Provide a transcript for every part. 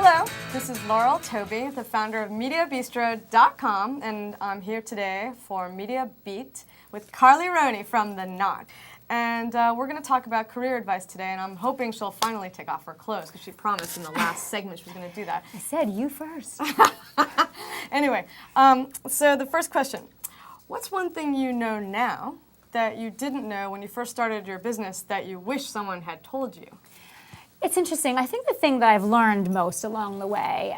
Hello, this is Laurel Toby, the founder of MediaBistro.com, and I'm here today for Media Beat with Carly Roney from The Knot. And we're going to talk about career advice today, and I'm hoping she'll finally take off her clothes because she promised in the last segment she was going to do that. I said you first. Anyway, so the first question, what's one thing you know now that you didn't know when you first started your business that you wish someone had told you? It's interesting. I think the thing that I've learned most along the way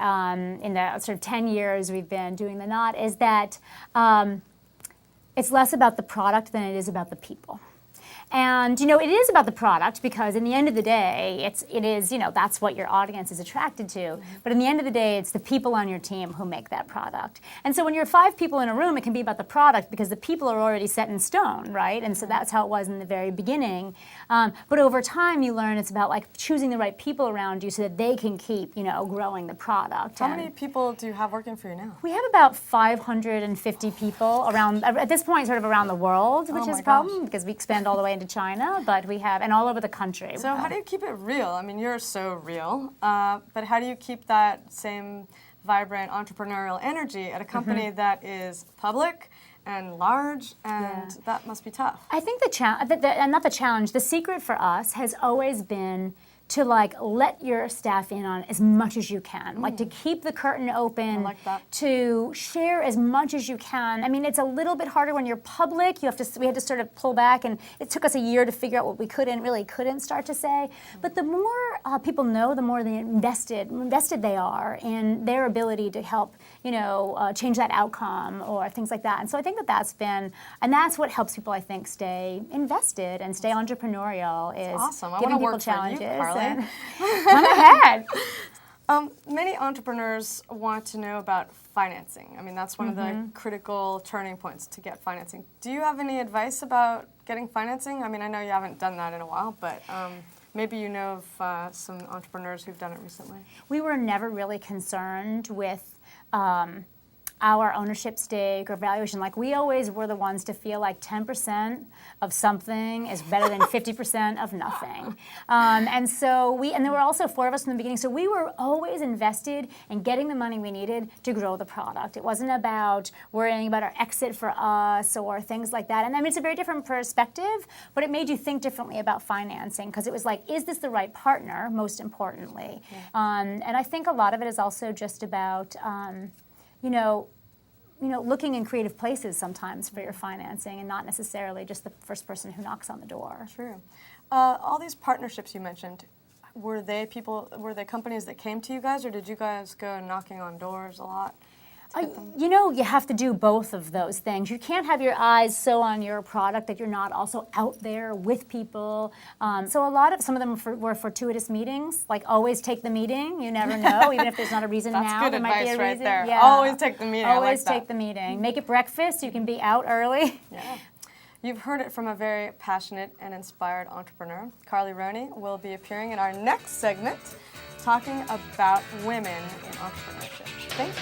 in the sort of 10 years we've been doing The Knot is that it's less about the product than it is about the people. And, you know, it is about the product because in the end of the day, it is, you know, that's what your audience is attracted to. Mm-hmm. But in the end of the day, it's the people on your team who make that product. And so when you're 5 people in a room, it can be about the product because the people are already set in stone, right? And so that's how it was in the very beginning. But over time, you learn it's about like choosing the right people around you so that they can keep, you know, growing the product. How many people do you have working for you now? We have about 550 people around, at this point, sort of around the world, which is a problem because we expand all the way into China, but we have, and all over the country. So how do you keep it real? I mean, you're so real, but how do you keep that same vibrant entrepreneurial energy at a company that is public and large, and that must be tough? I think the secret for us has always been to like let your staff in on as much as you can, like to keep the curtain open, I like that. To share as much as you can. I mean, it's a little bit harder when you're public. We had to sort of pull back, and it took us a year to figure out what we really couldn't start to say. But the more people know, the more they invested they are in their ability to help, you know, change that outcome or things like that. And so I think that's been, and that's what helps people, I think, stay invested and stay entrepreneurial. Is awesome. I giving people work challenges. For you, Carly. Come ahead. Many entrepreneurs want to know about financing. I mean, that's one of the critical turning points to get financing. Do you have any advice about getting financing? I mean, I know you haven't done that in a while, but maybe you know of some entrepreneurs who've done it recently. We were never really concerned with our ownership stake or valuation. Like, we always were the ones to feel like 10% of something is better than 50% of nothing. And there were also 4 of us from the beginning, so we were always invested in getting the money we needed to grow the product. It wasn't about worrying about our exit for us or things like that. And I mean, it's a very different perspective, but it made you think differently about financing because it was like, is this the right partner, most importantly? And I think a lot of it is also just about you know, looking in creative places sometimes for your financing and not necessarily just the first person who knocks on the door. True. All these partnerships you mentioned, were they companies that came to you guys, or did you guys go knocking on doors a lot? You know, you have to do both of those things. You can't have your eyes so on your product that you're not also out there with people. So some of them were fortuitous meetings, like always take the meeting. You never know, even if there's not a reason That's now. good there advice might be a right reason. there. Yeah. Always take the meeting. Always I like that. take the meeting. Make it breakfast so you can be out early. Yeah. You've heard it from a very passionate and inspired entrepreneur. Carly Roney will be appearing in our next segment talking about women in entrepreneurship. Thank you.